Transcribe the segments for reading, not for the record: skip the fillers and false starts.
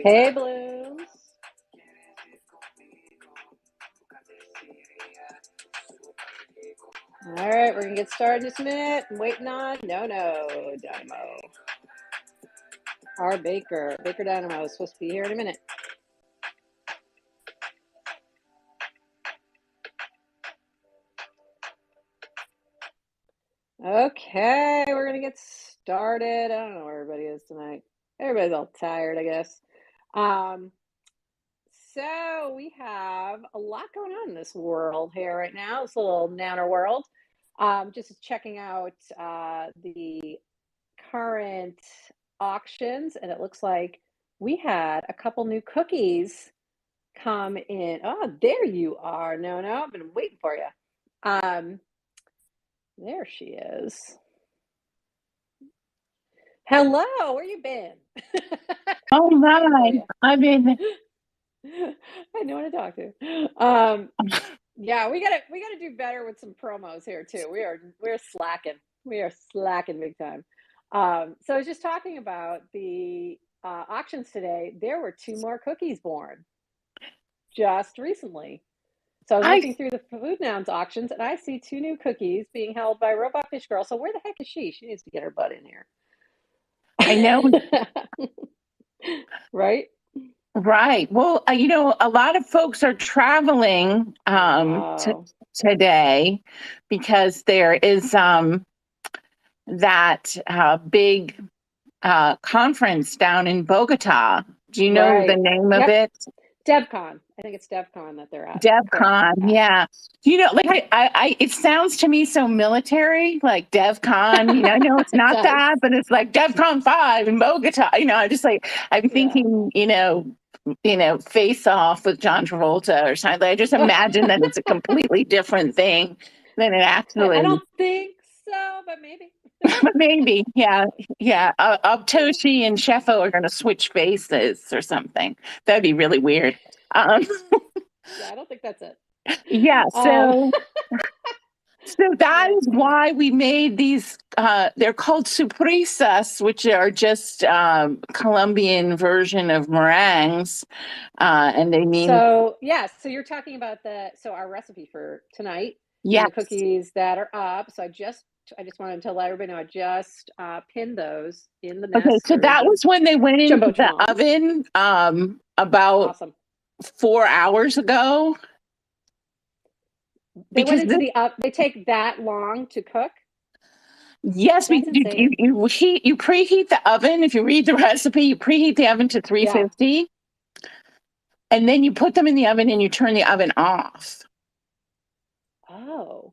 Hey, Blooms. All right, we're going to get started in just a minute. I'm waiting on Dynamo. Our Baker Dynamo is supposed to be here in a minute. Okay, we're going to get started. I don't know where everybody is tonight. Everybody's all tired, I guess. So we have a lot going on in this world here right now, this little Nouner world. Just checking out the current auctions, and it looks like we had a couple new cookies come in. Oh, there you are. No, I've been waiting for you. There she is. Hello, where you been? Oh my, I mean, I know what to talk to. Yeah, we gotta do better with some promos here too. We're slacking. We are slacking big time. So I was just talking about the auctions today. There were 2 more cookies born just recently. So I was looking through the FOODNOUNS auctions, and I see 2 new cookies being held by Robot Fish Girl. So where the heck is she? She needs to get her butt in here. I know. Right? Right. Well, a lot of folks are traveling today because there is that big conference down in Bogota. Do you know the name of it? DevCon. I think it's DevCon that they're at. DevCon, yeah. Like I it sounds to me so military, like DevCon. I know it's not that, but it's like DevCon 5 in Bogota. I'm thinking, Face Off with John Travolta or something. I just imagine that it's a completely different thing than it actually. I don't think so, but maybe. Maybe, yeah. Toshi and Sheffo are going to switch faces or something. That'd be really weird. Yeah, I don't think that's it. Yeah, so that is why we made these. They're called surpresas, which are just Colombian version of meringues, and they mean. So you're talking about our recipe for tonight. Yeah, the cookies that are up. So I just wanted to let everybody know I just pinned those in the nest. Okay, so that was when they went into the oven about 4 hours ago. They went into the oven. They take that long to cook? Yes, you preheat the oven. If you read the recipe, you preheat the oven to 350, and then you put them in the oven and you turn the oven off. Oh,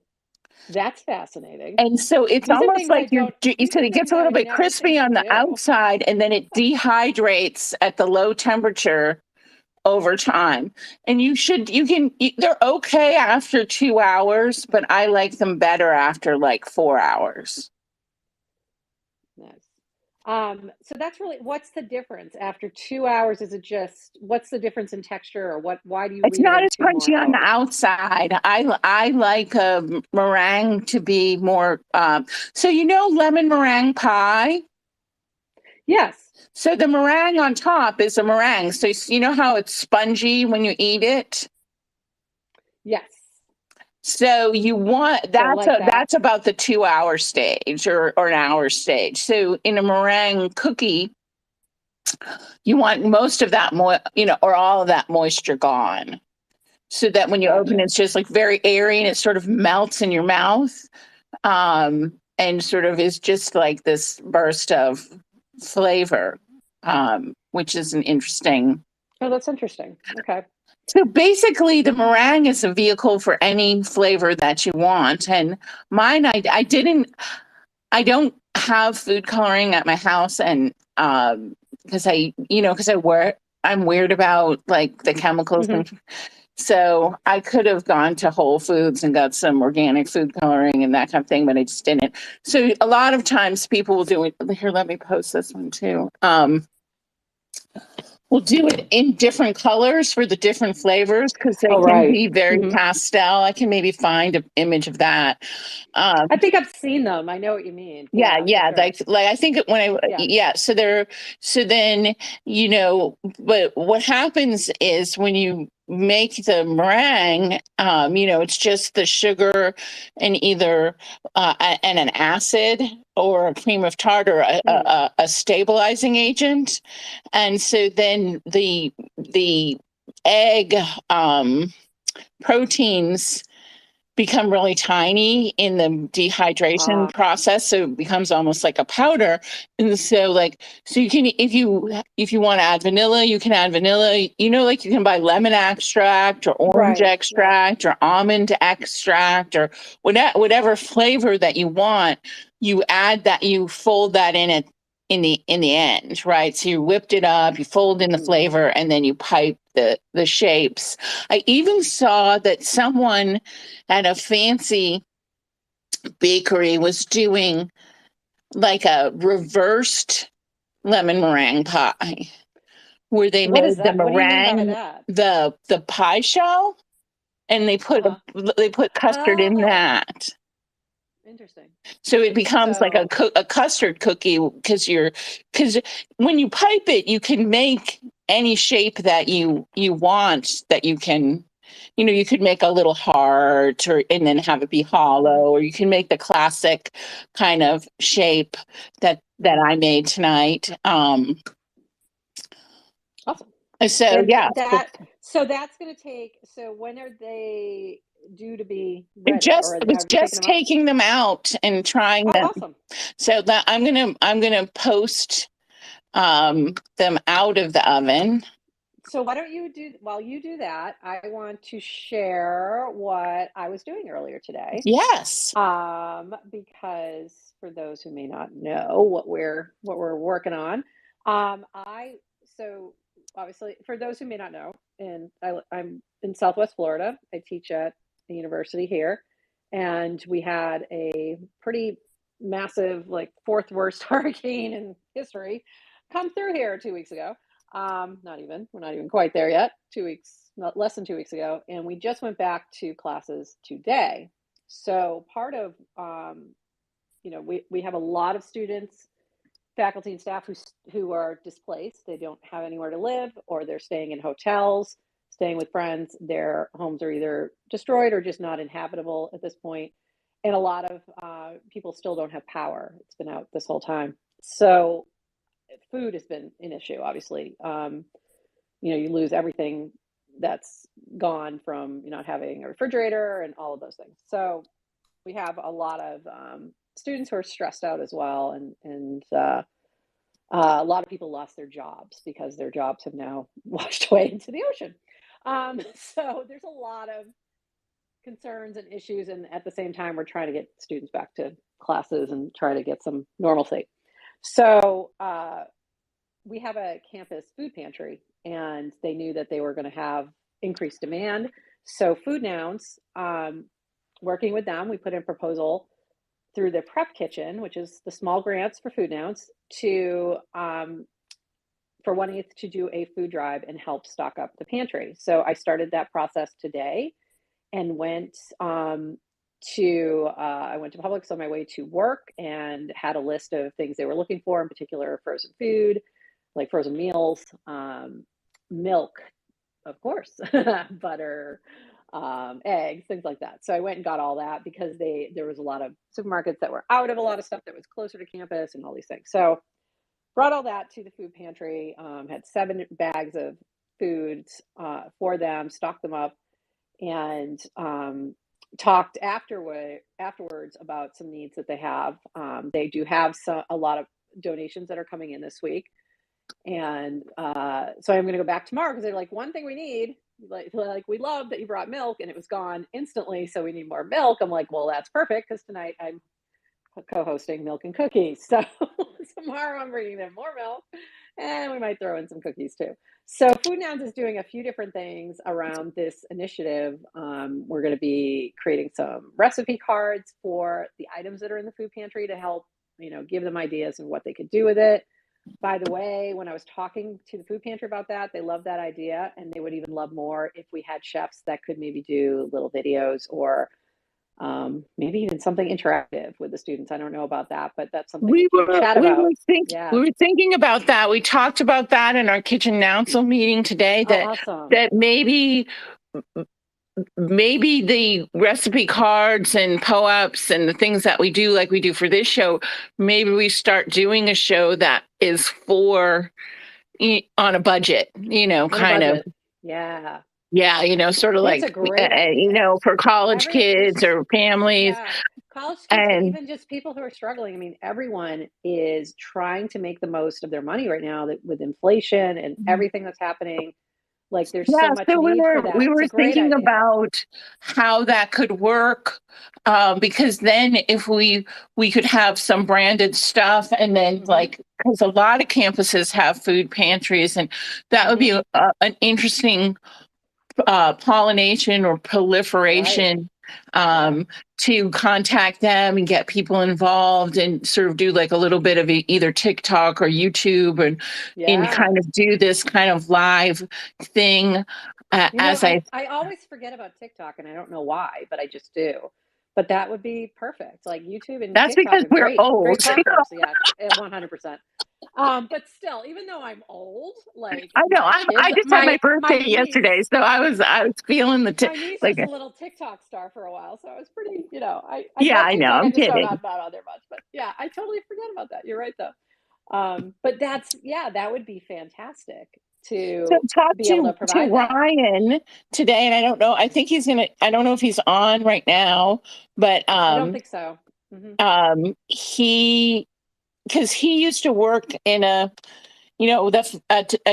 that's fascinating. And so it's almost like it gets a little bit crispy on the outside, and then it dehydrates at the low temperature over time. And they're okay after 2 hours, but I like them better after like 4 hours. Nice. So that's really, what's the difference after 2 hours? What's the difference in texture, or why do you? It's not as crunchy on the outside. I like a meringue to be more. So lemon meringue pie. Yes. So the meringue on top is a meringue. So you know how it's spongy when you eat it? Yes. So you want that's about the 2 hour stage or an hour stage. So in a meringue cookie, you want most of that or all of that moisture gone, so that when you open it, it's just like very airy and it sort of melts in your mouth, and sort of is just like this burst of flavor, which is an interesting. Oh, that's interesting. Okay. So basically, the meringue is a vehicle for any flavor that you want. And mine, I don't have food coloring at my house, and because I'm weird about like the chemicals, and so I could have gone to Whole Foods and got some organic food coloring and that kind of thing, but I just didn't. So a lot of times people will do it. Here, let me post this one too. We'll do it in different colors for the different flavors because they Oh, can right. be very Hmm. pastel. I can maybe find an image of that. Um, I think I've seen them. I know what you mean. yeah, Yeah, for yeah. sure. I think when Yeah. yeah. So there, so then, but what happens is when you make the meringue, it's just the sugar and either and an acid or a cream of tartar, Mm. a stabilizing agent. And so then the egg proteins become really tiny in the dehydration Ah, process, so it becomes almost like a powder. And so you can, if you want to add vanilla, you can add vanilla, like you can buy lemon extract or orange right. Yeah. extract or almond extract or whatever flavor that you want. You add that, you fold that in it in the end, right? So you whipped it up, you fold in the Mm. flavor, and then you pipe the shapes. I even saw that someone at a fancy bakery was doing like a reversed lemon meringue pie where they What is made the that? What do you mean by meringue that? the pie shell and Uh-huh. they put custard in Oh, that. interesting. So it becomes like So, a custard cookie because when you pipe it, you can make any shape that you want that you can, you could make a little heart or and then have it be mhm, hollow, or you can make the classic kind of shape that mhm. I made tonight. Awesome. So And yeah, so that's going to take, so when are they due to be it ready, just or it was have you taken just them out? taking them out and trying Oh, them. awesome. So that I'm gonna post them out of the oven. So why don't you do, while you do that, I want to share what I was doing earlier today. Yes. Because for those who may not know what we're working on, I so obviously for those who may not know, and I'm in Southwest Florida. I teach at the university here, and we had a pretty massive, like fourth worst hurricane in history, come through here 2 weeks ago. Not even, we're not even quite there yet. 2 weeks, not less than 2 weeks ago, and we just went back to classes today. So part of, we have a lot of students, faculty, and staff who are displaced. They don't have anywhere to live, or they're staying in hotels, staying with friends. Their homes are either destroyed or just not inhabitable at this point. And a lot of people still don't have power. It's been out this whole time. So food has been an issue, obviously. You lose everything that's gone from not having a refrigerator and all of those things. So we have a lot of students who are stressed out as well, and a lot of people lost their jobs because their jobs have now washed away into the ocean. So there's a lot of concerns and issues, and at the same time, we're trying to get students back to classes and try to get some normalcy. So we have a campus food pantry, and they knew that they were going to have increased demand. So Food Nouns, working with them, we put in a proposal through the prep kitchen, which is the small grants for Food Nouns, to for wanting to do a food drive and help stock up the pantry. So I started that process today and went I went to Publix on my way to work and had a list of things they were looking for, in particular frozen food, like frozen meals, milk, of course, butter, eggs, things like that. So I went and got all that because there was a lot of supermarkets that were out of a lot of stuff that was closer to campus and all these things. So brought all that to the food pantry. Had 7 bags of foods for them, stocked them up, and talked afterwards about some needs that they have. They do have a lot of donations that are coming in this week, and so I'm going to go back tomorrow because they're like, one thing we need, like we love that you brought milk and it was gone instantly, so we need more milk. I'm like, well, that's perfect because tonight I'm co-hosting Milk and Cookies. So tomorrow I'm bringing them more milk, and we might throw in some cookies too. So Food Nouns is doing a few different things around this initiative. We're going to be creating some recipe cards for the items that are in the food pantry to help, give them ideas of what they could do with it. by the way, when I was talking to the food pantry about that, they love that idea, and they would even love more if we had chefs that could maybe do little videos or maybe even something interactive with the students. I don't know about that, but that's something we can chat about. We Yeah. were thinking about that. We talked about that in our kitchen council meeting today, Oh, that awesome. that maybe the recipe cards and POAPs and the things that we do, like we do for this show, maybe we start doing a show that is for on a budget, On a kind of. budget. Yeah. Yeah, sort of It's like, a great idea. for college kids There's or families. Yeah, college kids, but And even just people who are struggling. I mean, everyone is trying to make the most of their money right now that with inflation and everything that's happening. Like there's yeah, so much so we need for were that. we It's were a great thinking idea. about how that could work, because then if we could have some branded stuff, and then Hmm. like, because a lot of campuses have food pantries, and that would Hmm. be an interesting pollination or Right. proliferation, Yeah. to contact them and get people involved and sort of do like a little bit of either TikTok or YouTube, and Yeah. kind of do this kind of live thing, You know, as I. I always forget about TikTok and I don't know why, but I just do. But that would be perfect. Like YouTube and That's TikTok because are we're great, old. great partners. Yeah, 100%. But still, even though I'm old, like I know. my I kids, just had my my birthday niece, yesterday, so I was feeling my niece like, was a little TikTok star for a while, so I was pretty, I yeah, get I know. TikTok, I I'm just don't know kidding. about on there much. But yeah, I totally forget about that. You're right though. But yeah, that would be fantastic So to talk be able to to provide that. Ryan today, and I don't know. I think he's gonna. I don't know if he's on right now, but I don't think so. Hmm. he, because he used to work in a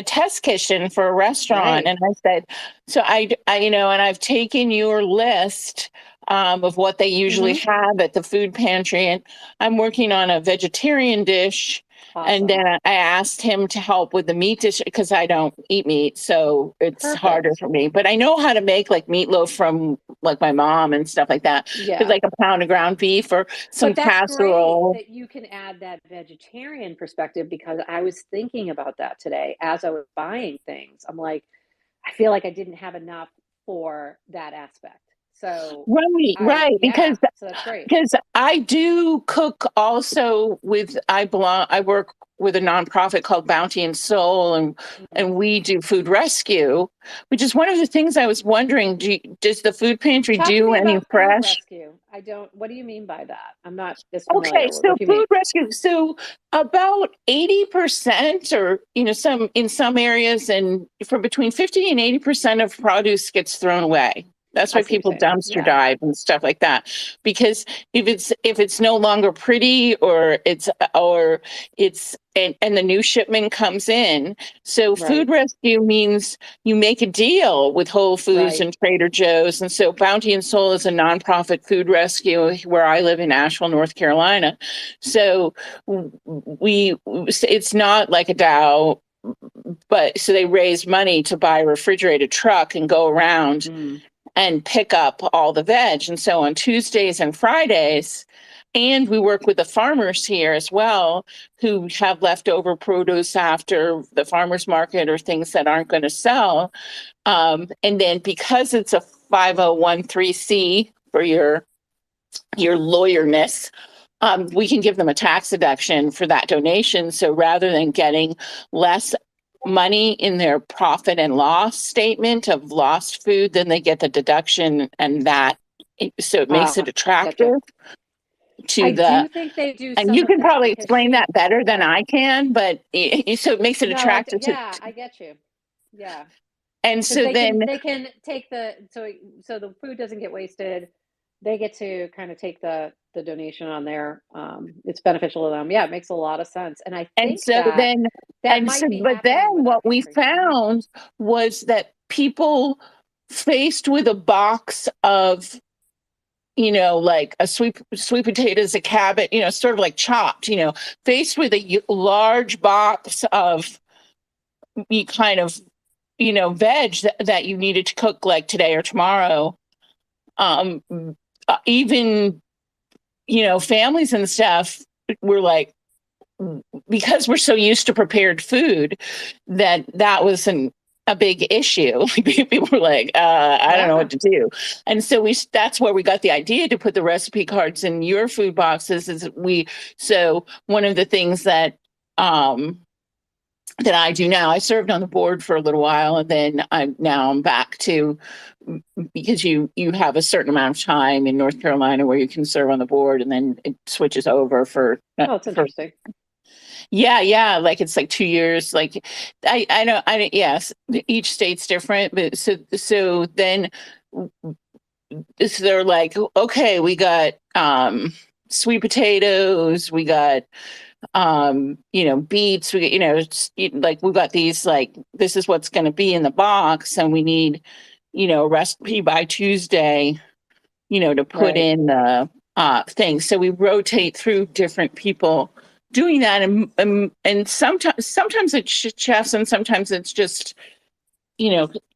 test kitchen for a restaurant, Right. and I said, so and I've taken your list, of what they usually Hmm. have at the food pantry, and I'm working on a vegetarian dish. And Awesome. then I asked him to help with the meat dish because I don't eat meat, so it's harder Perfect. for me. But I know how to make like meatloaf from like my mom and stuff like that. It's Yeah. like a pound of ground beef or some But that's great casserole. that you can add that vegetarian perspective because I was thinking about that today as I was buying things. I'm like, I feel like I didn't have enough for that aspect. So Right, right. yeah, so that's great. Because I do cook also with, I work with a nonprofit called Bounty and Soul, Mhm. and we do food rescue, which is one of the things I was wondering, does the food pantry Talk to do me any about food fresh? rescue. I don't, what do you mean by that? I'm not as Okay, familiar with so what you mean. food rescue, so about 80%, or some in some areas, and from between 50 and 80% of produce gets thrown away. That's I why see what you're people saying. dumpster Yeah. dive and stuff like that. Because if it's no longer pretty, or it's and the new shipment comes in. So Right. food rescue means you make a deal with Whole Foods Right. and Trader Joe's. And so Bounty and Soul is a nonprofit food rescue where I live in Asheville, North Carolina. So it's not like a Dow, but so they raise money to buy a refrigerated truck and go around Mm. and pick up all the veg. And so on Tuesdays and Fridays, and we work with the farmers here as well who have leftover produce after the farmers market or things that aren't going to sell. And then because it's a 5013C for your lawyerness, we can give them a tax deduction for that donation. So rather than getting less money in their profit and loss statement of lost food, then they get the deduction, and so it makes it Gotcha. attractive to I the. do think they do And some you of can that probably because explain that better than I can, but so it makes it no, attractive to. yeah, I get you. Yeah. And Because so then. they can take so the food doesn't get wasted. They get to kind of take the donation on there. It's beneficial to them. Yeah, it makes a lot of sense. And I And think so that then, that might be but then happening with our what we pantry. Hmm. found was that people faced with a box of, like a sweet potatoes, a cabbage, sort of like chopped, faced with a large box of kind of, veg that you needed to cook like today or tomorrow. Um, even, families and stuff were like, because we're so used to prepared food, that wasn't a big issue. People were like, I don't know Yeah. what to do. And so that's where we got the idea to put the recipe cards in your food boxes. So one of the things that I do now, I served on the board for a little while, and then I'm back to, because you have a certain amount of time in North Carolina where you can serve on the board, and then it switches over for Oh, it's interesting. yeah, like it's like 2 years. Like I know, yes, each state's different, but so then they're like, okay, we got sweet potatoes, we got beets, we like we got these, like, this is what's going to be in the box, and we need a recipe by Tuesday, to put Right. in the things. So we rotate through different people doing that, and sometimes it's chefs, and sometimes it's just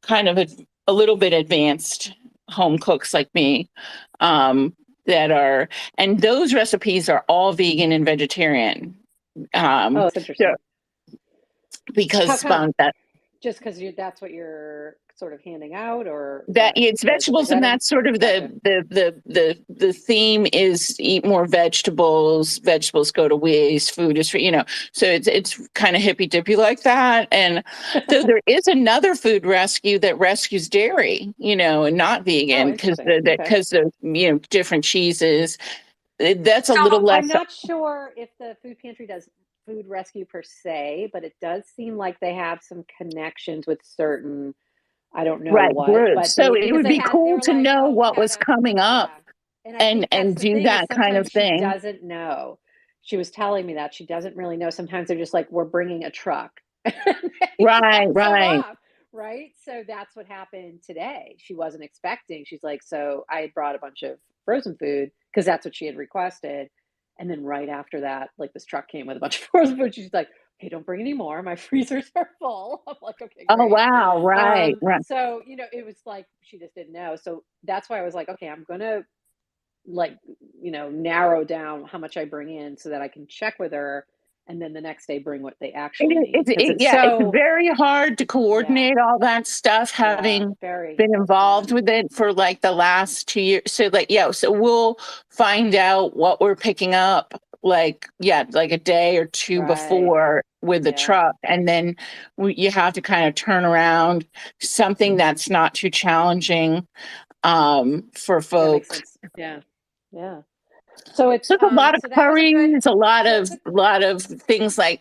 kind of a little bit advanced home cooks like me, that are, and those recipes are all vegan and vegetarian. Oh, it's Yeah, interesting. How because come? Just because that's what you're sort of handing out, or is that that it's what you're vegetables, and presenting? that's sort of Gotcha. the theme is eat more vegetables go to waste, food is for, so it's kind of hippy dippy like that. And though there is another food rescue that rescues dairy, and not Oh, vegan, because interesting. Okay. of different cheeses. That's a So little I'm less. not sure if the food pantry does food rescue per se, but it does seem like they have some connections with certain, I don't know Right, what, groups. but So it because would be they cool were to like, know oh, we what had was a, coming up, yeah. And I and think that's the do thing is that kind of sometimes she thing. doesn't know. She was telling me that she doesn't really know. Sometimes they're just like, we're bringing a truck. And they Right, drop it right. off. Right. So that's what happened today. She wasn't expecting. She's like, so I had brought a bunch of frozen food because that's what she had requested. And then right after that, like this truck came with a bunch of frozen food. She's like, hey, don't bring any more. My freezers are full. I'm like, okay, Oh, great. wow, right, right. So, it was like she just didn't know. So that's why I was like, okay, I'm gonna like, narrow down how much I bring in so that I can check with her and then the next day bring what they actually need. Because it's Yeah, it's so, very hard to yeah, coordinate all that stuff, yeah, having very, been yeah, involved with it for like the last 2 years. So like, yeah, so we'll find out what we're picking up, like, yeah, like a day or two right, before with the yeah, truck. And then you have to kind of turn around something that's not too challenging for that makes folks. sense. Yeah, yeah. So it's So it's a lot of so that was a good curries, a lot so of it's a things, like,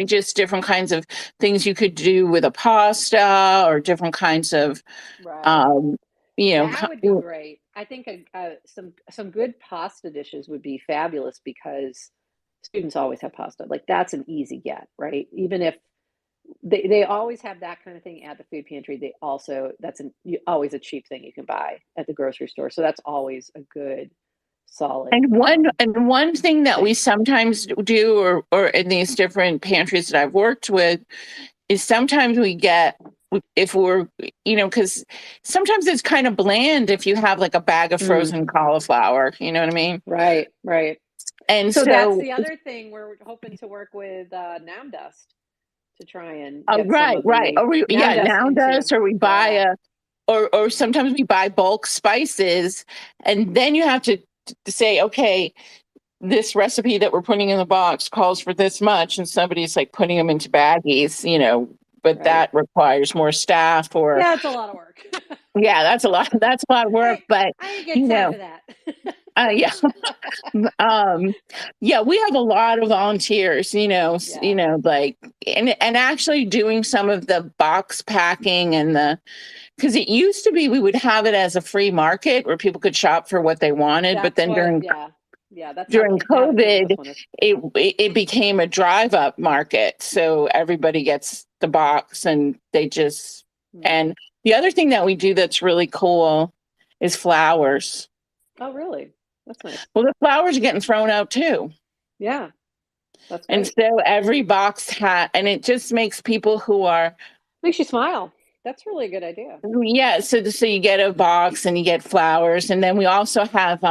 just different kinds of things you could do with a pasta, or different kinds of right. um, That would be great. I think some good pasta dishes would be fabulous because students always have pasta. Like that's an easy get, right? Even if they always have that kind of thing at the food pantry. They also always a cheap thing you can buy at the grocery store. So that's always a good solid and one thing that we thing. sometimes do, or in these different pantries that I've worked with, is sometimes we get, if we're, because sometimes it's kind of bland if you have like a bag of Mm, frozen cauliflower, you know what I mean? right, right. And So that's so, the other thing we're hoping to work with Noun Dust to try and oh, get some right, of right. the Or Noun Dust now into. does, or we buy Yeah, or sometimes we buy bulk spices, and then you have to say, okay, this recipe that we're putting in the box calls for this much, and somebody's like putting them into baggies, but right. that requires more staff, or Yeah, it's a lot of work. yeah, that's a lot of work, I but I ain't got you time know for that. yeah. Yeah, we have a lot of volunteers, Yeah. like, and actually doing some of the box packing, and because it used to be we would have it as a free market where people could shop for what they wanted, but That's then what, yeah. Yeah, that's how during now the campus COVID, one is. it became a drive up market. So everybody gets the box, and they just, Hmm. and the other thing that we do that's really cool is flowers. Oh, really? That's nice. Well, the flowers are getting thrown out too. Yeah, that's And great. so every box and it just makes people who are, Makes you smile. That's really a good idea. yeah. So you get a box and you get flowers. And then we also have,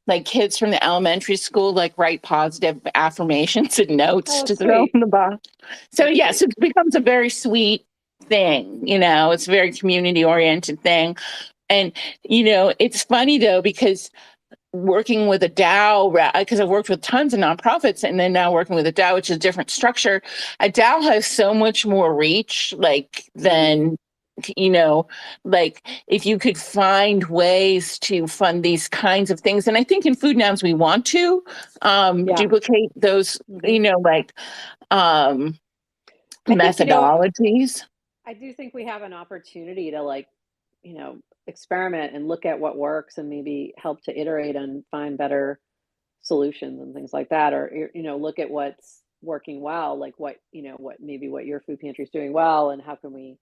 like kids from the elementary school like write positive affirmations and notes Oh, to throw sweet. in the box. So That's yes, sweet. it becomes a very sweet thing. It's a very community oriented thing. And it's funny though, because working with a DAO, because I've worked with tons of nonprofits and then now working with a DAO, which is a different structure. A DAO has so much more reach, like than, like if you could find ways to fund these kinds of things. And I think in Food Nouns, we want to Yeah. duplicate those, Hmm. like I think, methodologies. I do think we have an opportunity to like, experiment and look at what works and maybe help to iterate and find better solutions and things like that. Or, look at what's working well, like what your food pantry is doing well, and how can we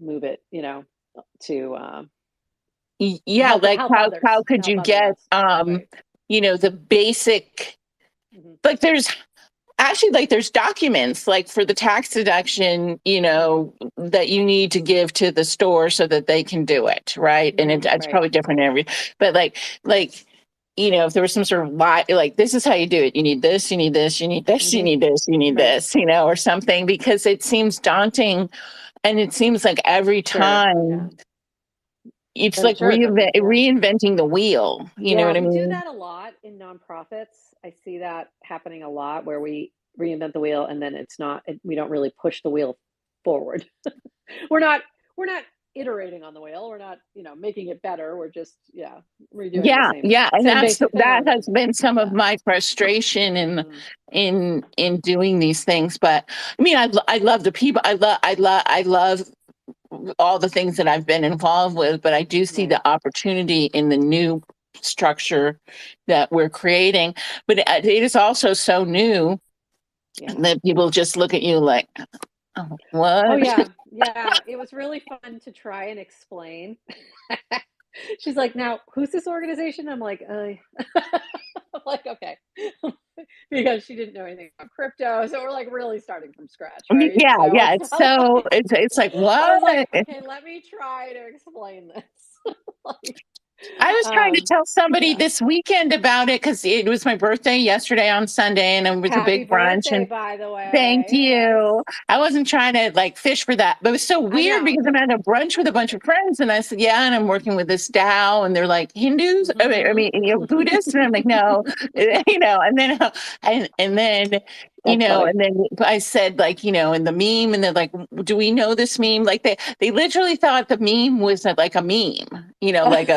move it, to Yeah, like how could help you other get ones. Right. the basic, Hmm. like there's actually, like there's documents like for the tax deduction, that you need to give to the store so that they can do it, right? And it's Right. probably different in every, but like if there was some sort of like this is how you do it. You need this, you need this, you need this, you Hmm. need this, you need Right. this, or something, because it seems daunting, and it seems like every Sure. Yeah. time it's I'm like sure it doesn't. Yeah. reinventing the wheel. You know Yeah, what I we do mean? that a lot in nonprofits. I see that happening a lot where we reinvent the wheel and then we don't really push the wheel forward. We're not we're not iterating on the wheel. We're not, making it better. We're just, yeah, redoing the Yeah, same yeah, and same that's basic thing that over and has over. been some of Yeah. my frustration in Hmm. doing these things. But I mean, I love the people. I love all the things that I've been involved with. But I do see Right. the opportunity in the new structure that we're creating. But it is also so new Yeah. that people just look at you like, oh, Oh what? yeah. Yeah. It was really fun to try and explain. She's like, now, who's this organization? I'm like, I'm like, okay. Because she didn't know anything about crypto. So we're like really starting from scratch, right? Yeah, So yeah. it's It's not so like it's like I was like, what? okay, let me try to explain this. Like, I was trying to tell somebody yeah. this weekend about it because it was my birthday yesterday on Sunday, and it was a Happy big brunch. birthday, And by the thank way. Yes. you. I wasn't trying to like fish for that, but it was so I weird know. because I'm at a brunch with a That's bunch of okay. friends, and I said, "Yeah," and I'm working with this Tao, and they're like Hindus. Hmm. Buddhists, and I'm like, "No," and then and then That's funny. and then I said like in the meme, and they're like, "Do we know this meme?" Like they literally thought the meme was like a meme, like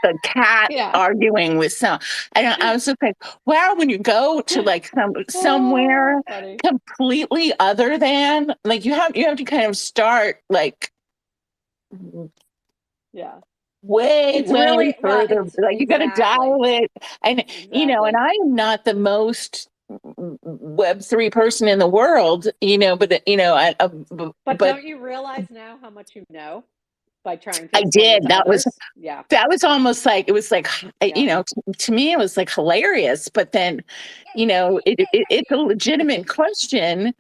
a cat Yeah. arguing with some. And I was just like, wow, when you go to like somewhere Oh, funny. completely other than, like, you have to kind of start like Yeah. way It's really, well, further, it's like you got to dial exactly. it. And and Exactly. I am not the most Web3 person in the world, but But but don't you realize now how much you know by trying to I explain it did. to others? Yeah. That was almost like, it was like, Yeah. to me it was like hilarious, but then it's a legitimate question,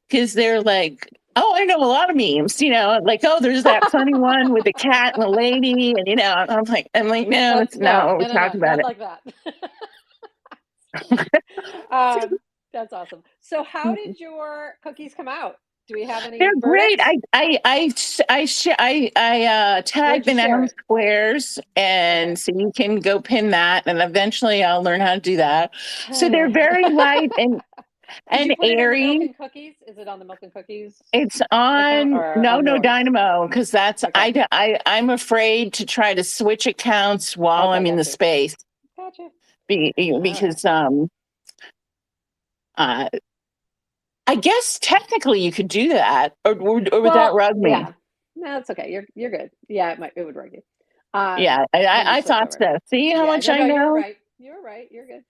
because they're like, oh, I know a lot of memes, like, oh, there's that funny one with the cat and the lady, and I'm like, no, That's that's not no, what no, we're no, no, talking about. not It. like that. That's awesome. So how did your cookies come out? Do we have They're any great. verdicts? I Where'd tag you the share noun it? squares, Okay. and so you can go pin that, and eventually I'll learn how to do that. So they're very light Did you and put it on the Milk airy. and Cookies? Is it on the Milk and Cookies It's account on or no on no yours? Dynamo, because Okay. I'm afraid to try to switch accounts while Okay, I'm in the got you. space, Gotcha. All right. because uh I guess technically you could do that, or would that Well, rug me? yeah. No, it's okay. You're good. Yeah, it would work you. Yeah, When you I switch thought over. so. See how Yeah, much no, I no, you're know? right. You're right. You're good.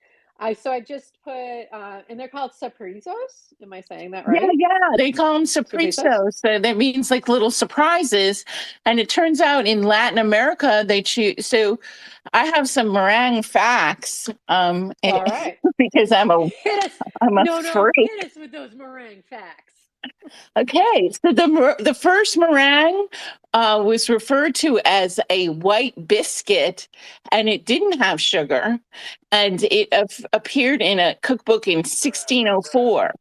So I just put and they're called sorpresos. Am I saying that Yeah, right? yeah, they call them Sorpresos? surprisos. So that means like little surprises. And it turns out in Latin America, they choose. So I have some meringue facts, and All right. because Hit us. I'm a No, no, freak. hit us with those meringue facts. Okay, so the first meringue was referred to as a white biscuit, and it didn't have sugar, and it appeared in a cookbook in 1604,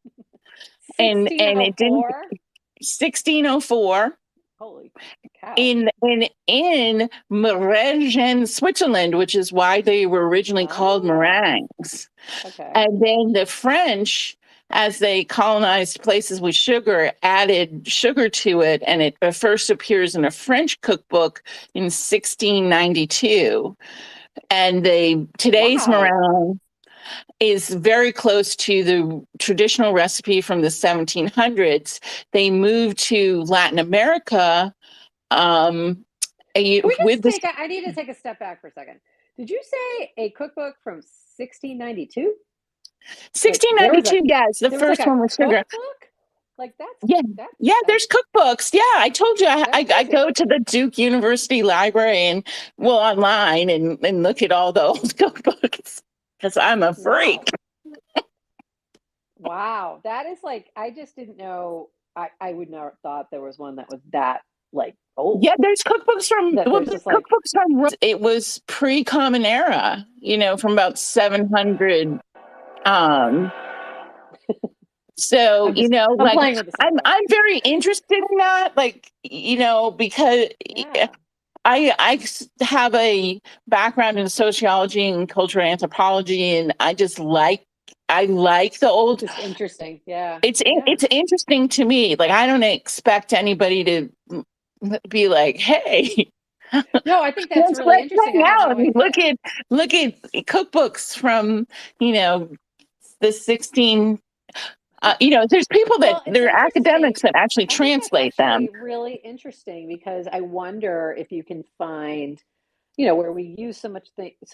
and it didn't 1604. 1604 Holy cow. in Marengen, Switzerland, which is why they were originally called Ah, meringues. okay. And then the French, as they colonized places with sugar, added sugar to it, and it first appears in a French cookbook in 1692. And today's Wow. meringue is very close to the traditional recipe from the 1700s. They moved to Latin America Can we with just this I need to take a step back for a second. Did you say a cookbook from 1692? Like 1692. Yes, the there was like first a one was sugar. cookbook? Like Yeah. that's Yeah, there's cookbooks. Yeah, I told you that's I crazy. go to the Duke University Library and well online and look at all the old cookbooks because I'm a freak. Wow. Wow. That is like I just didn't know I would never thought there was one that was that like Yeah, old. there's cookbooks That there's just like it was pre-common era, from about 700. Um, so, I'm like playing with the soapbox. I'm very interested in that, like, because Yeah. have a background in sociology and cultural anthropology, and I like the old. Just interesting. Yeah. Yeah. It's interesting to me. Like I don't expect anybody to be like, "Hey, No, I think that's really let's interesting. hang I had out no and idea. look at cookbooks from you know the 16." There's people Well, it's there are interesting. academics that actually I think that's translate them. actually really interesting because I wonder if you can find, where we use so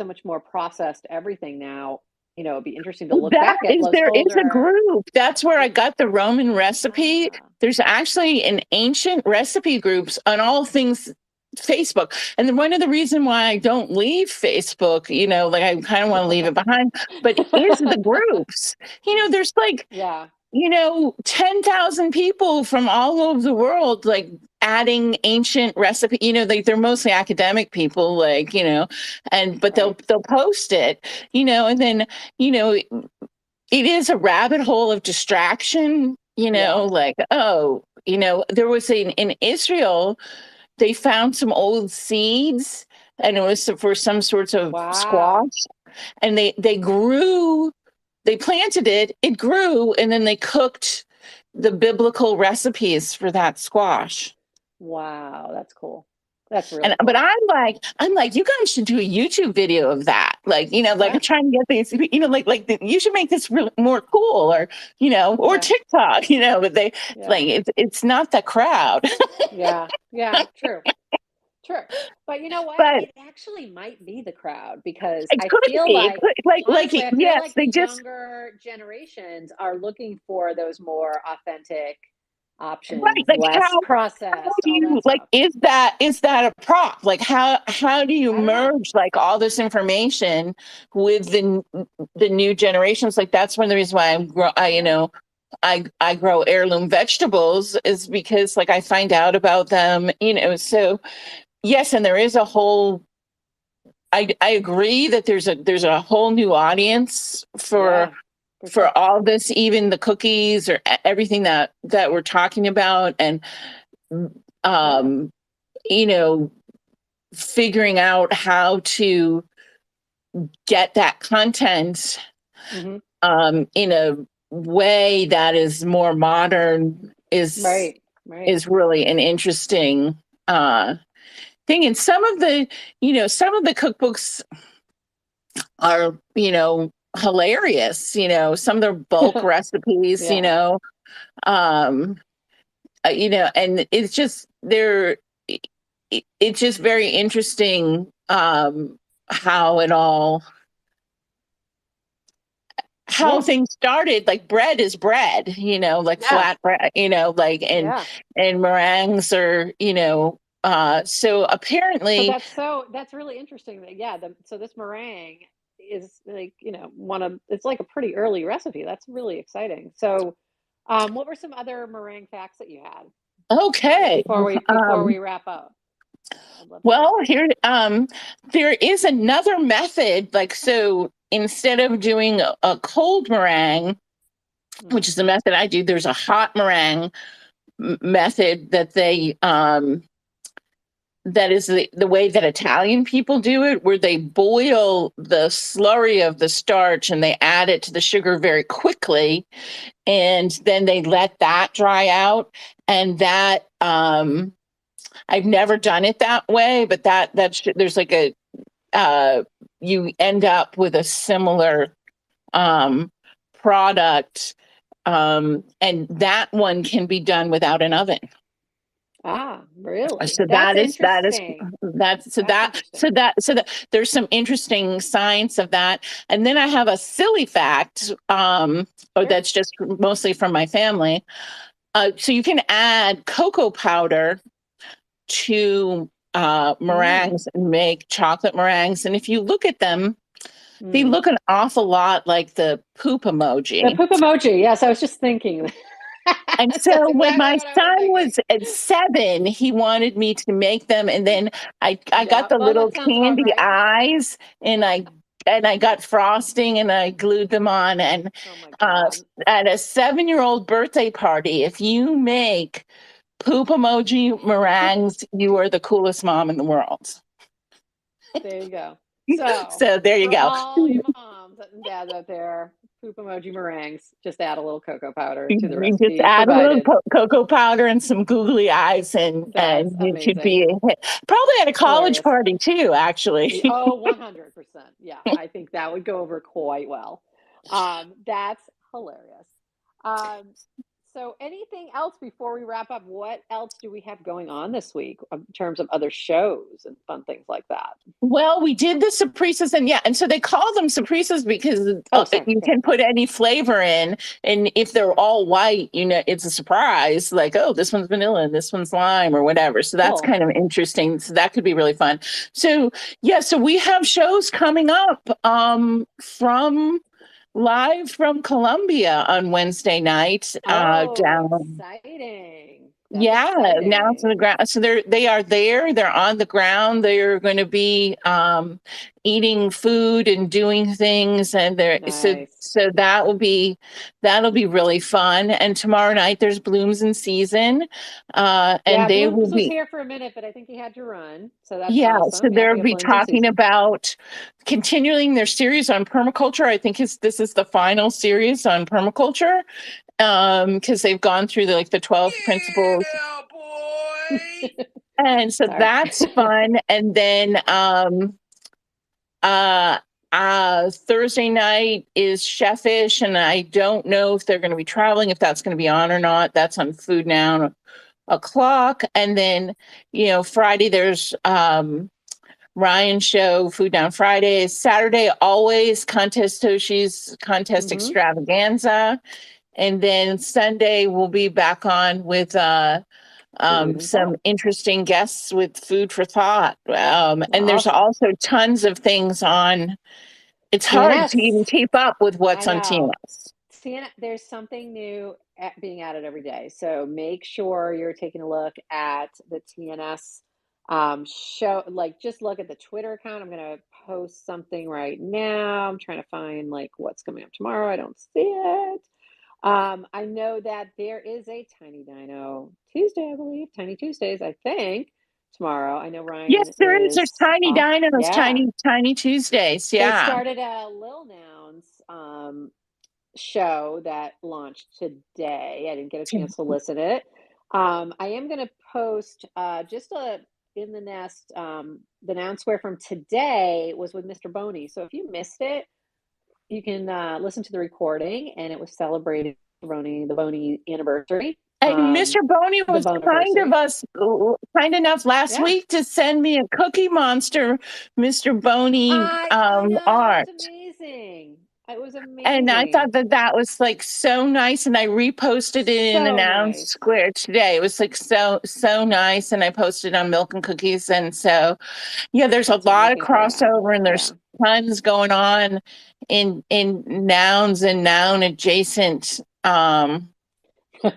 much more processed everything now, it'd be interesting to look That back at is, those there is a older. group. That's where I got the Roman recipe. Ah, There's actually an ancient recipe groups on all things Facebook. And then one of the reason why I don't leave Facebook, like I kind of want to leave it behind, but is the groups. There's like yeah, 10,000 people from all over the world, like adding ancient recipe, they're mostly academic people, like, but right. they'll post it, and then, you know, it, it is a rabbit hole of distraction, Yeah. like, oh, there was in Israel, they found some old seeds and it was for some sorts of Wow. squash and they planted it grew, and then they cooked the biblical recipes for that squash. Wow. That's cool. That's And really but cool. I'm like, you guys should do a YouTube video of that. Like, like Yeah. trying to get these, you should make this really more cool, or or Yeah. TikTok, but they Yeah. like it's not the crowd. Yeah. Yeah. True. True. But you know what? But It actually might be the crowd because it I could feel be, like, honestly, I feel yes, like the they just younger generations are looking for those more authentic right, options, like less how processed, do all you that like stuff. is that a prop, like how do you I don't know. merge like all this information with the new generations? Like that's one of the reasons why Yeah. I grow heirloom vegetables is because like I find out about them, so yes, and there is a whole I agree that there's a whole new audience Yeah. For sure. for all this, even the cookies or everything that we're talking about, and Yeah. um you know figuring out how to get that content Hmm. in a way that is more modern Right. Right. is really an interesting uh thing. And some of the cookbooks are hilarious, some of their bulk recipes, Yeah. um and it's just it's just very interesting how it all how Yeah. things started. Like bread is bread, like Yeah. flat bread, like Yeah. and meringues are, so So apparently that's really interesting that yeah, so this meringue is like, one of it's like a pretty early recipe. That's really exciting. So What were some other meringue facts that you had Okay. before we wrap up? I'd love to hear. Well, here, there is another method. Like, so instead of doing a cold meringue, which is the method I do, there's a hot meringue method that that is the way that Italian people do it, where they boil the slurry of the starch and they add it to the sugar very quickly, and then they let that dry out. And that, I've never done it that way, but there's like you end up with a similar product, and that one can be done without an oven. Ah, really? So That's interesting. there's some interesting science of that. And then I have a silly fact, Sure. that's just mostly from my family. So you can add cocoa powder to meringues and make chocolate meringues. And if you look at them, they look an awful lot like the poop emoji. The poop emoji. Yes, I was just thinking. And so when my son was at 7, he wanted me to make them, and then I got the little candy eyes, and I got frosting, and I glued them on. And at a 7-year-old birthday party, if you make poop emoji meringues, you are the coolest mom in the world. There you go. So there you go. All you moms and dads out there, poop emoji meringues, just add a little cocoa powder to the recipe. Just add provided. a little cocoa powder and some googly eyes, and it should be a hit. Probably at a college party too, actually. Oh, 100%. Yeah, I think that would go over quite well. That's hilarious. So anything else before we wrap up? What else do we have going on this week in terms of other shows and fun things like that? Well, we did the surprises, and so they call them surprises because you can put any flavor in, and if they're all white, it's a surprise. Like, oh, this one's vanilla and this one's lime or whatever. So that's kind of interesting. So that could be really fun. So so we have shows coming up live from Columbia on Wednesday night. Exciting. Now to the ground. So they are there. They're on the ground. They're going to be eating food and doing things, and so that'll be really fun. And tomorrow night there's Blooms in Season, and they Blooms will be was here for a minute, but I think he had to run. So that's awesome. So they'll be talking about continuing their series on permaculture. I think this is the final series on permaculture. Because they've gone through the 12 principles. Boy. And so that's fun. And then Thursday night is Chefish, and I don't know if they're going to be traveling, if that's going to be on or not. That's on Food Noun o'clock. And then Friday there's Ryan's show, Food Noun Fridays. Saturday always Contest Toshi's Contest Extravaganza. And then Sunday we'll be back on with some interesting guests with Food for Thought. And there's also tons of things on. It's hard to even keep up with what's on TNS. There's something new being added every day. So make sure you're taking a look at the TNS show. Just look at the Twitter account. I'm going to post something right now. I'm trying to find what's coming up tomorrow. I don't see it. I know that there is a Tiny Dino Tuesday, I believe. Tiny Tuesdays, I think, tomorrow. I know Ryan. Yes, there is. There's Tiny Dinos, Tiny Tuesdays. Yeah. They started a Lil Nouns show that launched today. I didn't get a chance to listen to it. I am going to post just in the nest. The Noun Square from today was with Mr. Boney. So if you missed it, you can listen to the recording, and it was celebrating the Boney anniversary. And Mr. Boney was kind enough last week to send me a Cookie Monster Mr. Boney art. It was amazing. It was amazing. And I thought that was so nice, and I reposted it in the Noun Square today. It was so nice, and I posted on Milk and Cookies. And so there's a lot of crossover, and there's tons going on in nouns and noun adjacent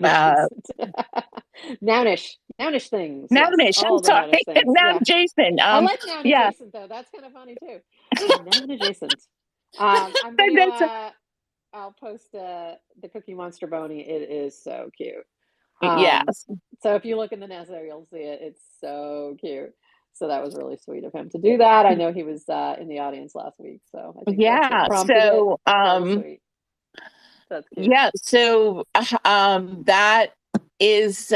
uh, Nounish things. Yes, Nounish. I'm all the sorry, nounish things. noun Yeah, adjacent. I like noun Yeah, adjacent though. That's kind of funny too. Noun adjacent. I'm gonna. that's I'll post the Cookie Monster Boney. It is so cute. Um, yes, so if you look in the nest there, you'll see it. It's so cute. So that was really sweet of him to do that. I know he was in the audience last week, so I think that's what yeah. prompted it. So, Very sweet. That's cute. yeah. So, that is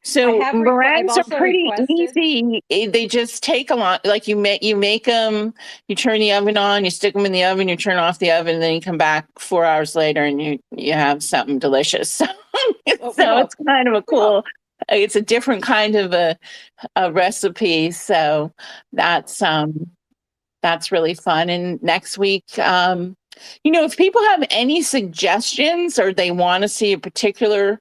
so I've meringues are also pretty requested. easy. They just take a lot. Like you make them, you turn the oven on, you stick them in the oven, you turn off the oven, and then you come back 4 hours later, and you have something delicious. Oh, we So hope. it's kind of a We hope. cool. It's a different kind of a recipe. So that's um that's really fun. And next week, if people have any suggestions or they want to see a particular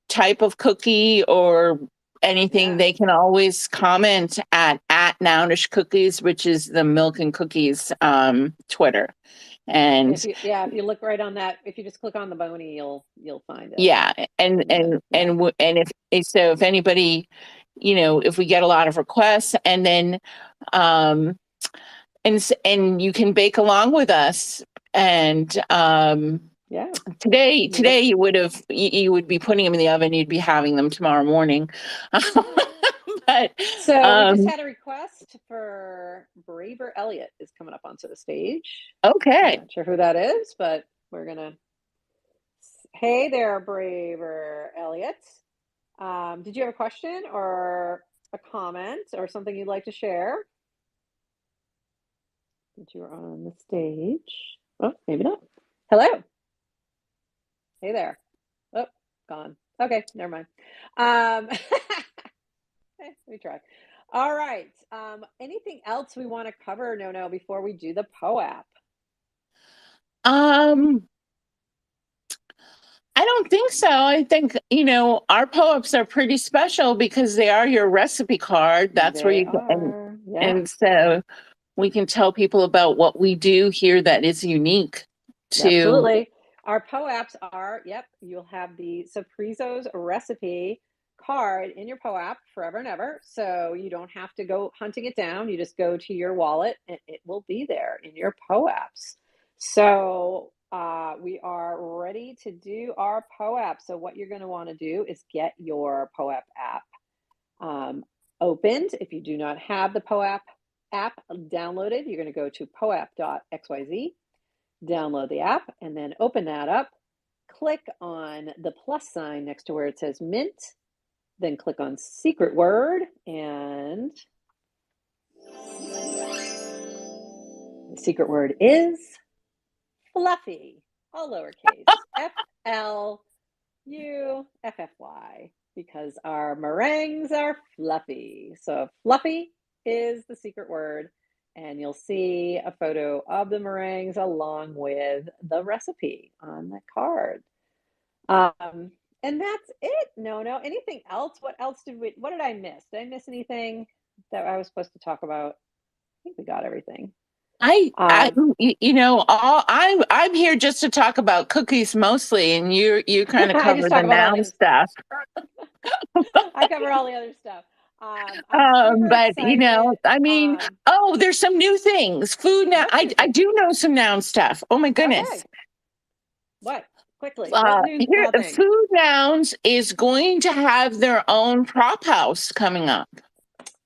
type of cookie or anything, Yeah. they can always comment at Nounish Cookies, which is the Milk and Cookies Twitter. And If you look right on that, if you just click on the bony, you'll find it. yeah, and And and yeah. and and if anybody, if we get a lot of requests, and then um and you can bake along with us. And Yeah. today you would be putting them in the oven. You'd be having them tomorrow morning. But So we just had a request for Braver Elliott is coming up onto the stage. I'm okay. not sure who that is, but we're gonna. Hey there, Braver Elliott. Did you have a question or a comment or something you'd like to share? That you are on the stage. Oh, maybe not. Hello. Hey there. Oh, gone. Okay, never mind. Let me try. All right. Anything else we want to cover, No, before we do the POAP? um I don't think so. I think, our PO-ups are pretty special because they are your recipe card. That's where They you can, are. Yeah, and so we can tell people about what we do here that is unique to. absolutely. Our POAPs are, yep, you'll have the Surprizo's recipe card in your POAP forever and ever. So you don't have to go hunting it down. You just go to your wallet and it will be there in your POAPs. So we are ready to do our POAP. So what you're going to want to do is get your POAP app opened. If you do not have the POAP app downloaded, you're going to go to poap.xyz, download the app, and then open that up. Click on the plus sign next to where it says Mint, then click on secret word, and the secret word is fluffy, all lowercase, FLUFFY, because our meringues are fluffy. So fluffy is the secret word, and you'll see a photo of the meringues along with the recipe on the card. And that's it. No, anything else? What did I miss? Did I miss anything that I was supposed to talk about? I think we got everything. I, I'm here just to talk about cookies mostly, and you kind of I just cover the talk about all the noun other stuff. stuff. I cover all the other stuff. I'm super But excited. I mean, oh, there's some new things. Food now. What's I new I things? do know some noun stuff. Oh my goodness. Okay. What? Quickly. What new Here, thing? Food Nouns is going to have their own prop house coming up.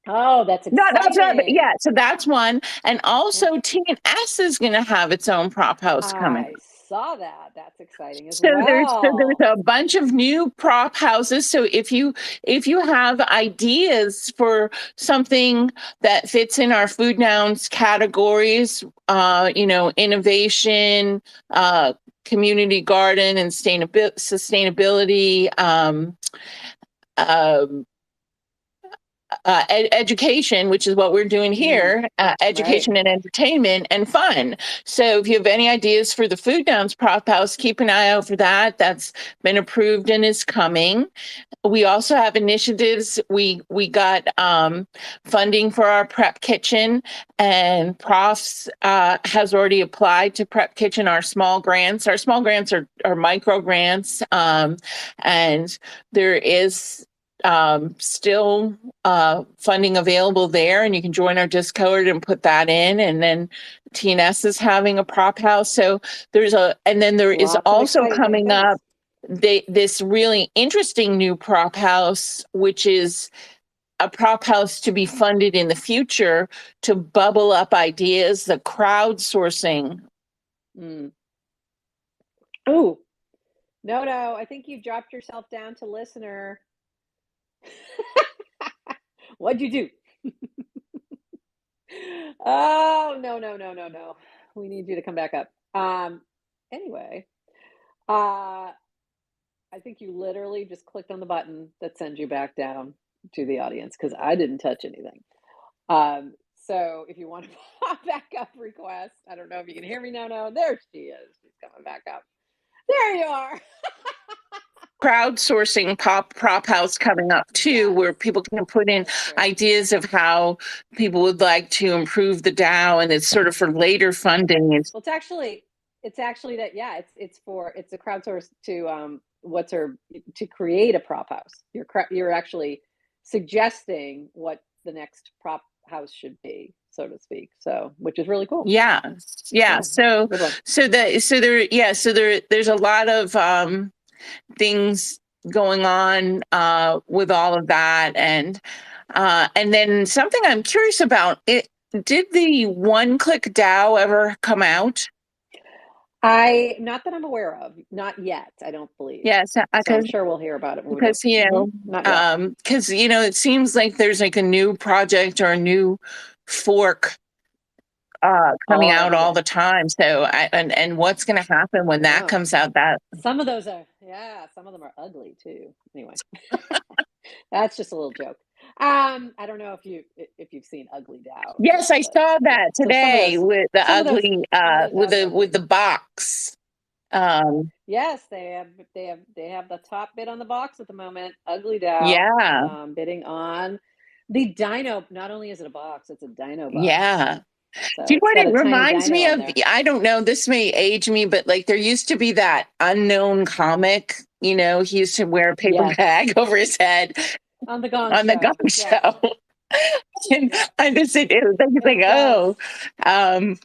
Oh, that's No, that's not. exciting. Yeah, so that's one, and Yeah. also T&S is going to have its own prop house coming. I saw that. That's exciting as So there's well. a bunch of new prop houses. So if you have ideas for something that fits in our food nouns categories, innovation, community garden, and sustainability, um, education, which is what we're doing here, Right. education and entertainment and fun. So if you have any ideas for the Food Downs Prop House, keep an eye out for that. That's been approved and is coming. We also have initiatives. We got funding for our prep kitchen, and Profs has already applied to prep kitchen our small grants. Our small grants are micro grants, and there is still funding available there, and you can join our Discord and put that in. And then TNS is having a prop house. So there is Lots of also exciting coming things. up this really interesting new prop house, which is a prop house to be funded in the future to bubble up ideas, the crowdsourcing. Mm. Ooh, no, I think you dropped yourself down to listener. What'd you do? Oh, no. We need you to come back up. Anyway, uh, I think you literally just clicked on the button that sends you back down to the audience because I didn't touch anything. So if you want to pop back up request, I don't know if you can hear me now. No, there she is. She's coming back up. There you are. Crowdsourcing prop house coming up too, Yes, where people can put in that's great. ideas of how people would like to improve the DAO, and it's sort of for later funding. Well, it's actually that, yeah, it's a crowdsource to to create a prop house. You're actually suggesting what the next prop house should be, so to speak. So, which is really cool. Yeah. Yeah, So good one. there's a lot of things going on with all of that, and then something I'm curious about, did the one-click DAO ever come out? Not that I'm aware of, not yet, I don't believe. Yes, So I'm sure we'll hear about it when we do. because Not yet. it seems like there's like a new project or a new fork coming out Every all day. the time. So and what's going to happen I when that know. comes out? That Some of those are, yeah, some of them are ugly too. Anyway, that's just a little joke. I don't know if you've seen Ugly DAOs, Yes, I but saw yeah. that So today with the some of those, ugly some of those DAOs are with ugly. the box. Yes, they have the top bid on the box at the moment. Ugly DAO, Yeah, bidding on the Dino. Not only is it a box, it's a Dino box. yeah. Do So you know it's what got it a tiny reminds Dino me on of? there. I don't know, this may age me, but like there used to be that unknown comic, he used to wear a paper Yes, bag over his head on the Gong on the Gong Show. Yes, Show. And yep, I just it was like, it does. oh, um,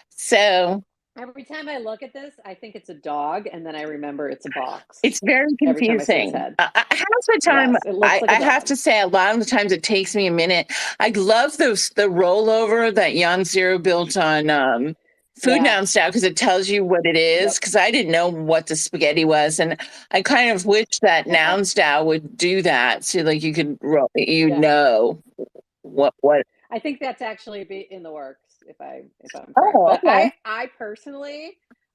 so Every time I look at this, I think it's a dog, and then I remember it's a box. it's very Every time I see its confusing. head. Half the time, Yes, it looks like I a have dog. to say, a lot of the times it takes me a minute. I love the rollover that Young Zero built on Food Yeah. Noun style because it tells you what it is. Yep. Because I didn't know what the spaghetti was, and I kind of wish that Noun style would do that, so like you could Yeah. what. I think that's actually be in the works if I'm correct. Oh, But okay.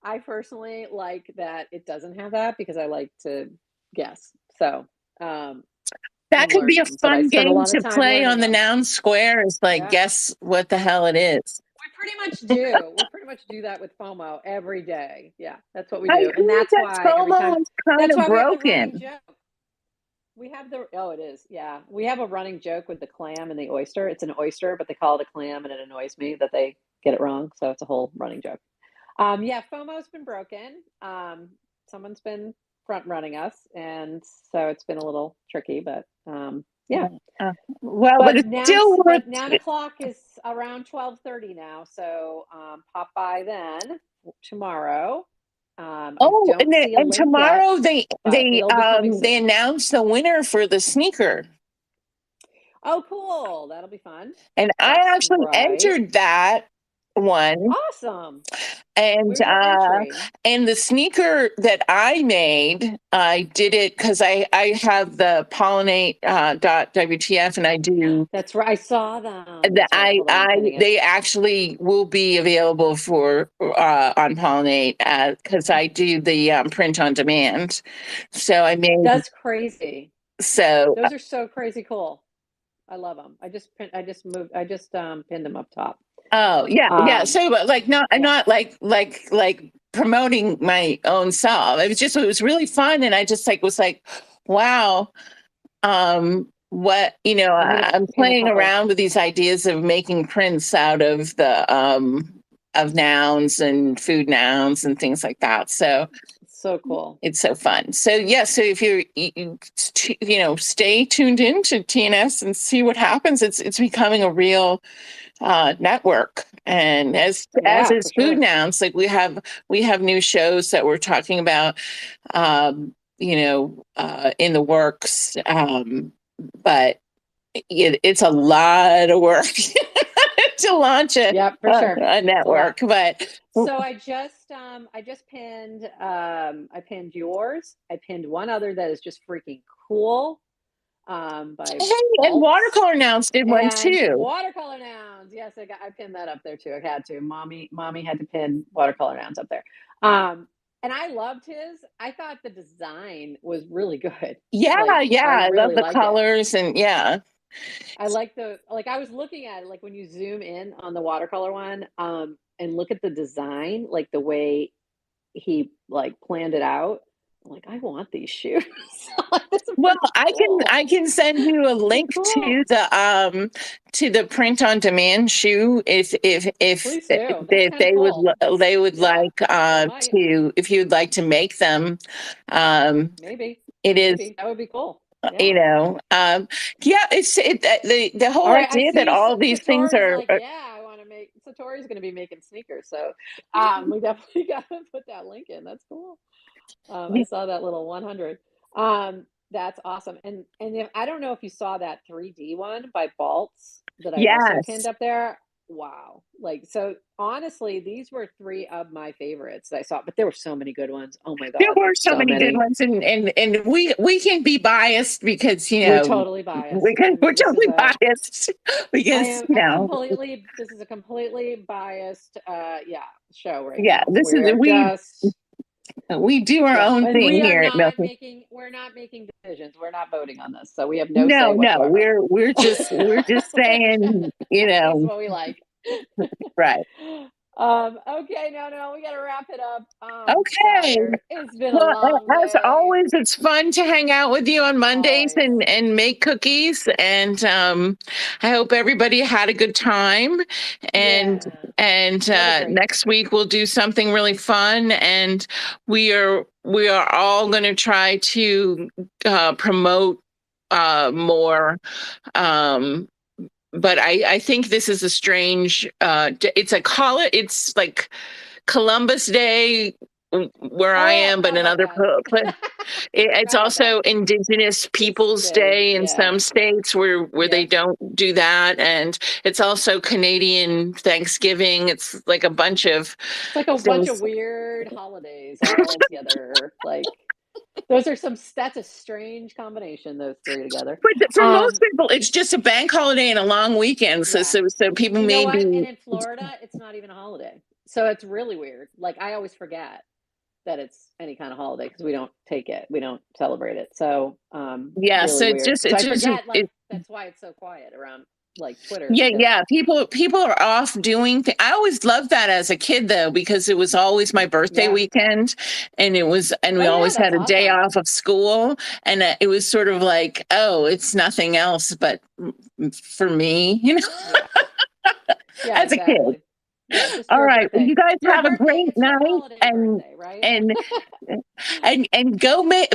I personally like that it doesn't have that because I like to guess. So, That and could learn be a them. But I fun spend a game lot of to time play learning on the them. Noun Square. Is like Yeah. guess what the hell it is. We pretty much do. We pretty much do that with FOMO every day. Yeah, that's what we I do. And heard that FOMO is kind that's of why we have the running broken. joke. Oh, it is. Yeah. We have a running joke with the clam and the oyster. It's an oyster, but they call it a clam, and it annoys me that they get it wrong. So it's a whole running joke. Yeah, FOMO's been broken. Someone's been front running us, and so it's been a little tricky, but yeah. Uh, well, but it's still worth. But 9 o'clock is around 12:30 now, so pop by then tomorrow. I Oh, don't see a and link yet, tomorrow but it'll be coming they soon. announce the winner for the sneaker, Oh, cool. That'll be fun. and I That's actually right. entered that one. Awesome. And Where's your entry? the sneaker that I made, I did it because I have the pollinate dot WTF, and I do That's right. I saw them. the That's right. Hold on, I'm pinning it. they actually will be available for on pollinate because I do the print on demand. So I made That's crazy. so Those are so crazy cool. I love them. I just pinned them up top. Oh, yeah, yeah. Um, So, but like, yeah, not like promoting my own self. It was really fun, and I just like was like, wow. What I'm pinned a playing couple. around with these ideas of making prints out of the of nouns and food nouns and things like that. So So cool. it's so fun. So yeah, so if stay tuned in to TNS and see what happens. It's becoming a real network. And as Yeah, for is food sure. nouns, like we have new shows that we're talking about, in the works. But it's a lot of work to launch Yeah, for sure. a It's a lot. network. But So I just pinned I pinned yours. I pinned one other that is just freaking cool by hey, and Baltz. watercolor nouns did one And too. watercolor nouns. Yes, I pinned that up there too. I had to. Mommy had to pin watercolor nouns up there. And I loved his. I thought the design was really good. Yeah, Like yeah, I I love really the liked it. colors and yeah. I like I was looking at it like when you zoom in on the watercolor one, and look at the design, like the way he like planned it out. I'm like, I want these shoes. This is Well, freaking cool. I can send you a So link cool. to the print on demand shoe Please do. That's if kind of cool. they would Yeah, like I might. to if you'd like to make them. Um, Maybe. it is Maybe. That would be cool. Yeah. yeah, the All whole right. I idea that see all these things Satori's like, are yeah, I want to make Satori's going to be making sneakers. So we definitely got to put that link in. That's cool. I saw that little 100. That's awesome. And if, I don't know if you saw that 3D one by Baltz that I also pinned yes. up there. Wow. Like, so honestly, these were three of my favorites that I saw, but there were so many good ones. Oh my There God, were so so many good many. ones, and we can be biased because We're totally biased. we're This is totally biased because this is a completely biased, yeah, show right yeah, now. we do our Yeah, own and thing here at Milton. we're not making decisions. We're not voting on this. So we have no No, say no, whatsoever. we're just saying, This is what we like. right. Okay, no, we got to wrap it up. Okay. Skylar, it's been a Well, long as day. always, it's fun to hang out with you on Mondays Always. and make cookies. And I hope everybody had a good time. And Yeah. What a great. next week we'll do something really fun. And we are all going to try to promote more. Um, but I think this is a strange. It's like Columbus Day where I Oh, am, but oh in my other God. I it's forgot about that. also Indigenous This Peoples day. Day in Yeah. some states where they Yes. don't do that, and it's also Canadian Thanksgiving. It's like a bunch of It's like a bunch of things. weird holidays all together. Like that's a strange combination, those three together. But for most Um, people, it's just a bank holiday and a long weekend. yeah. So people You know may what? be And in Florida, it's not even a holiday. So it's really weird. Like I always forget that it's any kind of holiday because we don't take it. We don't celebrate it. So yeah. So really weird. So it's I just forget like it, that's why it's so quiet around like Twitter Yeah, because yeah. People are off doing things. I always loved that as a kid though, because it was always my birthday yeah. weekend and Oh we yeah, always that's had a day awesome. off of school. And it was sort of like, oh, it's nothing else but for me, Yeah. Yeah, as a kid. exactly. Yeah, just All your right. Well, birthday. you guys Your have a birthday, great it's your night holiday birthday, right? and go make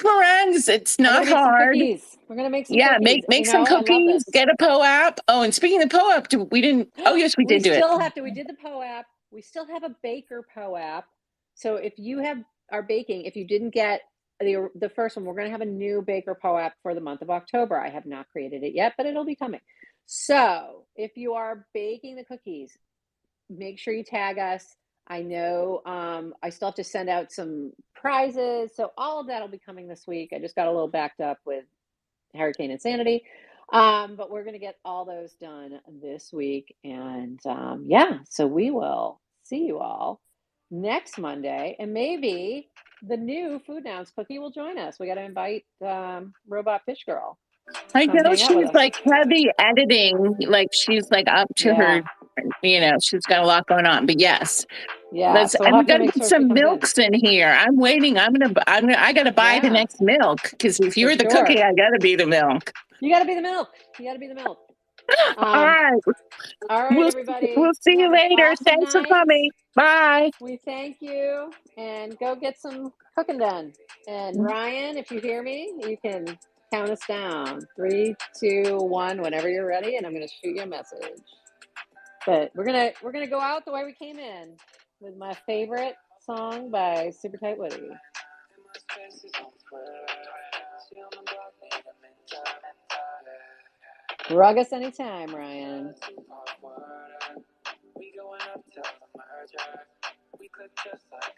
meringues. It's We're not gonna make some hard. cookies. We're gonna make some Yeah, cookies. You make some know, I love cookies, this. get a POAP. Oh, and speaking of POAP, we didn't. Oh, yes, we We did do it. still have to, we did the POAP. We still have a baker POAP. So if you are baking, if you didn't get the first one, we're gonna have a new baker POAP for the month of October. I have not created it yet, but it'll be coming. So if you are baking the cookies, make sure you tag us. I know I still have to send out some prizes. So all of that will be coming this week. I just got a little backed up with Hurricane Insanity. But we're going to get all those done this week. And yeah, so we will see you all next Monday. And maybe the new Food Nouns cookie will join us. We got to invite Robot Fish Girl. I Come know hang out with she's us. like heavy editing, like she's like up to her, Yeah. she's got a lot going on. But yes, Yeah. So we'll and we have to got to make get sure she some comes in. milks in here. I'm waiting. I got to buy the Yeah, next milk because if for you're the sure. cookie, I got to be the milk. You got to be the milk. You got to be the milk. All Um, right. all right, We'll, everybody. we'll see You you have an later. awesome Thanks for night. coming. Bye. We thank you, and go get some cooking done. And Ryan, if you hear me, you can count us down. 3, 2, 1, whenever you're ready, and I'm gonna shoot you a message. But we're gonna go out the way we came in with my favorite song by Super Tight Woody. Rug us anytime, Ryan. We going up till the merger. We could just like